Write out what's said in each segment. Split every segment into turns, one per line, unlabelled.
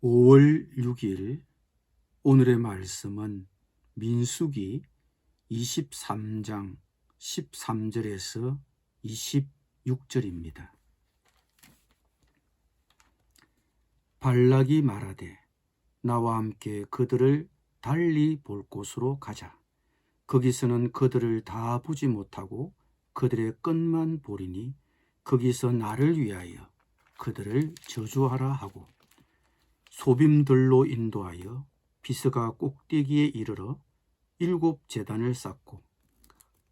5월 6일 오늘의 말씀은 민수기 23장 13절에서 26절입니다. 발락이 말하되 나와 함께 그들을 달리 볼 곳으로 가자. 거기서는 그들을 다 보지 못하고 그들의 끝만 보리니 거기서 나를 위하여 그들을 저주하라 하고 소빔들로 인도하여 비스가 꼭대기에 이르러 7 제단을 쌓고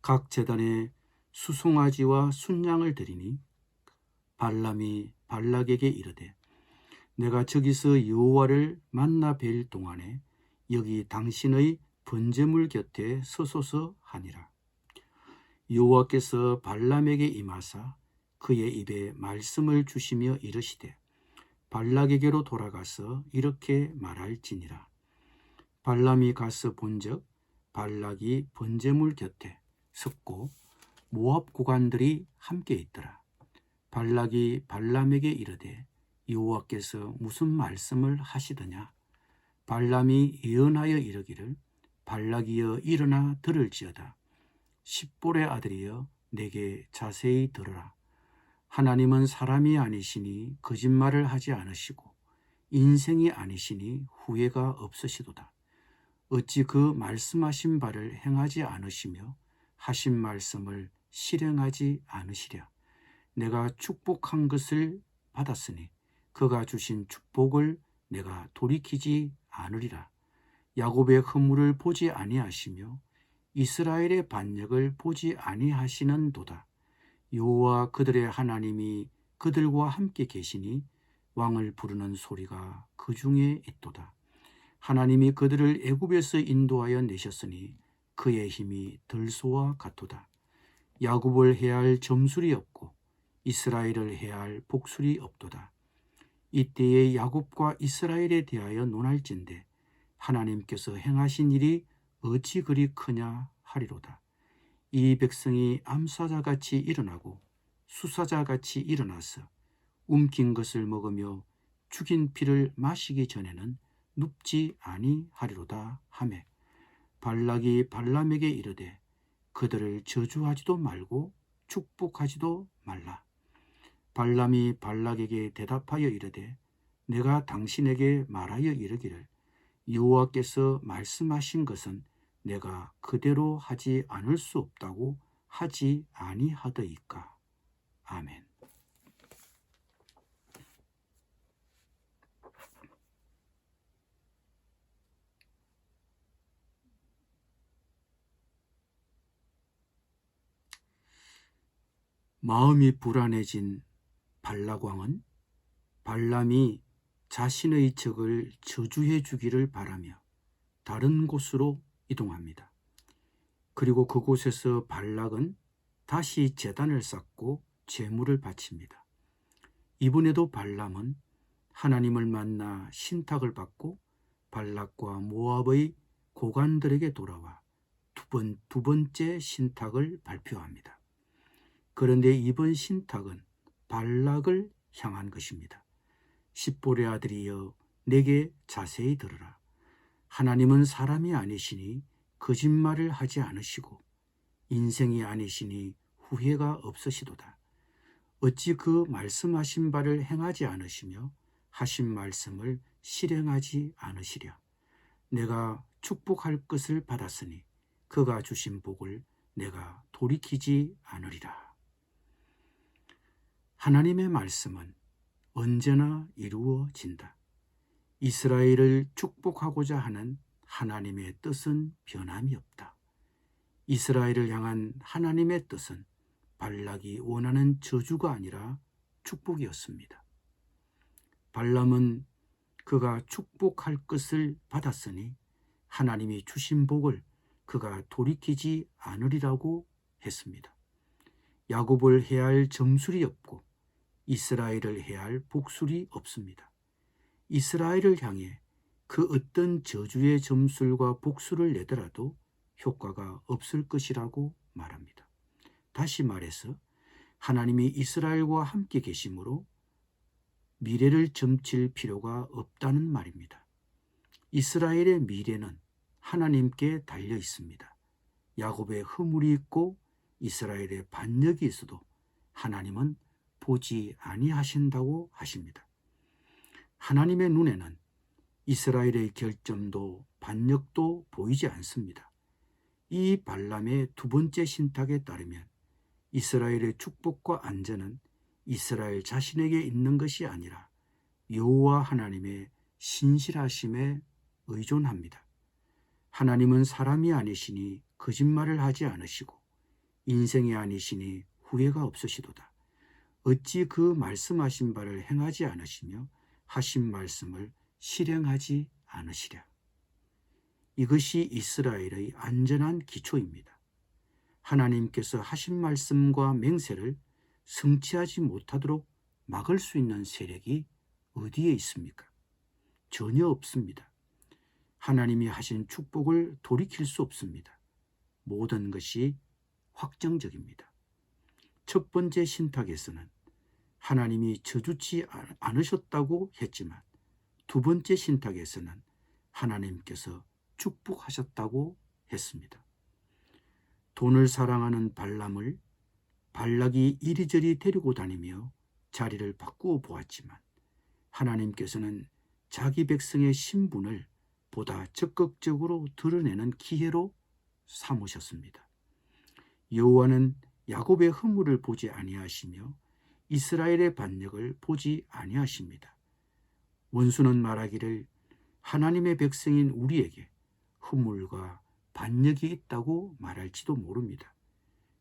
각 제단에 수송아지와 순양을 드리니 발람이 발락에게 이르되 내가 저기서 여호와를 만나 뵐 동안에 여기 당신의 번제물 곁에 서소서 하니라. 여호와께서 발람에게 임하사 그의 입에 말씀을 주시며 이르시되 발락에게로 돌아가서 이렇게 말할지니라. 발람이 가서 본즉 발락이 번제물 곁에 섰고 모압 고관들이 함께 있더라. 발락이 발람에게 이르되 여호와께서 무슨 말씀을 하시더냐? 발람이 예언하여 이르기를 발락이여 일어나 들을지어다. 십볼의 아들이여 내게 자세히 들으라. 하나님은 사람이 아니시니 거짓말을 하지 않으시고 인생이 아니시니 후회가 없으시도다. 어찌 그 말씀하신 바를 행하지 않으시며 하신 말씀을 실행하지 않으시랴. 내가 축복한 것을 받았으니 그가 주신 축복을 내가 돌이키지 않으리라. 야곱의 허물을 보지 아니하시며 이스라엘의 반역을 보지 아니하시는도다. 여호와 그들의 하나님이 그들과 함께 계시니 왕을 부르는 소리가 그 중에 있도다. 하나님이 그들을 애굽에서 인도하여 내셨으니 그의 힘이 들소와 같도다. 야곱을 해할 점술이 없고 이스라엘을 해할 복술이 없도다. 이때에 야곱과 이스라엘에 대하여 논할진대 하나님께서 행하신 일이 어찌 그리 크냐 하리로다. 이 백성이 암사자같이 일어나고 수사자같이 일어나서 움킨 것을 먹으며 죽인 피를 마시기 전에는 눕지 아니하리로다 하매 발락이 발람에게 이르되 그들을 저주하지도 말고 축복하지도 말라. 발람이 발락에게 대답하여 이르되 내가 당신에게 말하여 이르기를 여호와께서 말씀하신 것은 내가 그대로 하지 않을 수 없다고 하지 아니하더이까. 아멘. 마음이 불안해진 발락왕은 발람이 자신의 적을 저주해 주기를 바라며 다른 곳으로 이동합니다. 그리고 그곳에서 발락은 다시 제단을 쌓고 제물을 바칩니다. 이번에도 발람은 하나님을 만나 신탁을 받고 발락과 모압의 고관들에게 돌아와 두 번째 신탁을 발표합니다. 그런데 이번 신탁은 발락을 향한 것입니다. 십볼의 아들이여 내게 자세히 들으라. 하나님은 사람이 아니시니 거짓말을 하지 않으시고 인생이 아니시니 후회가 없으시도다. 어찌 그 말씀하신 바를 행하지 않으시며 하신 말씀을 실행하지 않으시랴. 내가 축복할 것을 받았으니 그가 주신 복을 내가 돌이키지 않으리라. 하나님의 말씀은 언제나 이루어진다. 이스라엘을 축복하고자 하는 하나님의 뜻은 변함이 없다. 이스라엘을 향한 하나님의 뜻은 발락이 원하는 저주가 아니라 축복이었습니다. 발람은 그가 축복할 것을 받았으니 하나님이 주신 복을 그가 돌이키지 않으리라고 했습니다. 야곱을 해할 점술이 없고 이스라엘을 해할 복술이 없습니다. 이스라엘을 향해 그 어떤 저주의 점술과 복술을 내더라도 효과가 없을 것이라고 말합니다. 다시 말해서 하나님이 이스라엘과 함께 계심으로 미래를 점칠 필요가 없다는 말입니다. 이스라엘의 미래는 하나님께 달려 있습니다. 야곱의 허물이 있고 이스라엘의 반역이 있어도 하나님은 보지 아니하신다고 하십니다. 하나님의 눈에는 이스라엘의 결점도 반역도 보이지 않습니다. 이 발람의 두 번째 신탁에 따르면 이스라엘의 축복과 안전은 이스라엘 자신에게 있는 것이 아니라 여호와 하나님의 신실하심에 의존합니다. 하나님은 사람이 아니시니 거짓말을 하지 않으시고 인생이 아니시니 후회가 없으시도다. 어찌 그 말씀하신 바를 행하지 않으시며 하신 말씀을 실행하지 않으시랴. 이것이 이스라엘의 안전한 기초입니다. 하나님께서 하신 말씀과 맹세를 성취하지 못하도록 막을 수 있는 세력이 어디에 있습니까? 전혀 없습니다. 하나님이 하신 축복을 돌이킬 수 없습니다. 모든 것이 확정적입니다. 첫 번째 신탁에서는 하나님이 저주치 않으셨다고 했지만 두 번째 신탁에서는 하나님께서 축복하셨다고 했습니다. 돈을 사랑하는 발람을 발락이 이리저리 데리고 다니며 자리를 바꾸어 보았지만 하나님께서는 자기 백성의 신분을 보다 적극적으로 드러내는 기회로 삼으셨습니다. 여호와는 야곱의 허물을 보지 아니하시며 이스라엘의 반역을 보지 아니하십니다. 원수는 말하기를 하나님의 백성인 우리에게 허물과 반역이 있다고 말할지도 모릅니다.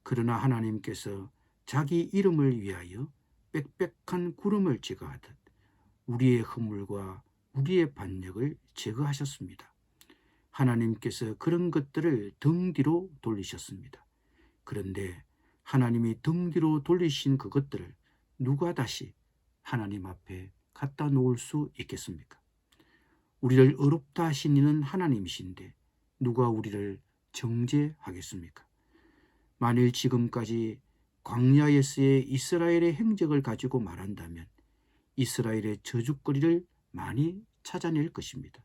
그러나 하나님께서 자기 이름을 위하여 빽빽한 구름을 제거하듯 우리의 허물과 우리의 반역을 제거하셨습니다. 하나님께서 그런 것들을 등 뒤로 돌리셨습니다. 그런데 하나님이 등 뒤로 돌리신 그것들을 누가 다시 하나님 앞에 갖다 놓을 수 있겠습니까? 우리를 어렵다 하신 이는 하나님이신데 누가 우리를 정죄하겠습니까? 만일 지금까지 광야에서의 이스라엘의 행적을 가지고 말한다면 이스라엘의 저주거리를 많이 찾아낼 것입니다.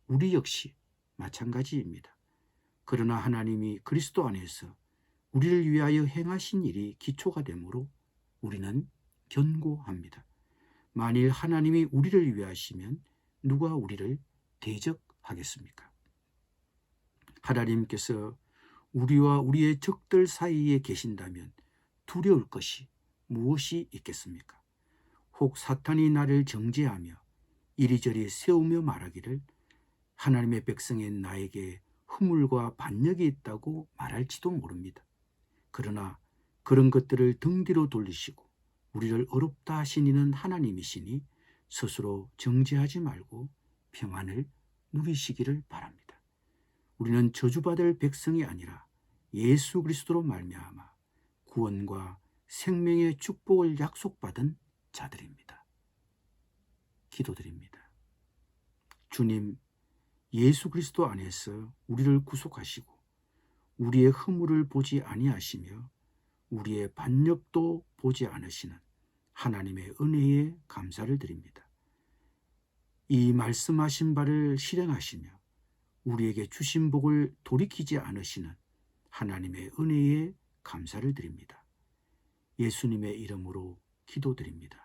우리 역시 마찬가지입니다. 그러나 하나님이 그리스도 안에서 우리를 위하여 행하신 일이 기초가 되므로 우리는 견고합니다. 만일 하나님이 우리를 위하시면 누가 우리를 대적하겠습니까? 하나님께서 우리와 우리의 적들 사이에 계신다면 두려울 것이 무엇이 있겠습니까? 혹 사탄이 나를 정죄하며 이리저리 세우며 말하기를 하나님의 백성인 나에게 허물과 반역이 있다고 말할지도 모릅니다. 그러나 그런 것들을 등 뒤로 돌리시고 우리를 어렵다 하신 이는 하나님이시니 스스로 정죄하지 말고 평안을 누리시기를 바랍니다. 우리는 저주받을 백성이 아니라 예수 그리스도로 말미암아 구원과 생명의 축복을 약속받은 자들입니다. 기도드립니다. 주님, 예수 그리스도 안에서 우리를 구속하시고 우리의 허물을 보지 아니하시며 우리의 반역도 보지 않으시는 하나님의 은혜에 감사를 드립니다. 이 말씀하신 바를 실행하시며 우리에게 주신 복을 돌이키지 않으시는 하나님의 은혜에 감사를 드립니다. 예수님의 이름으로 기도드립니다.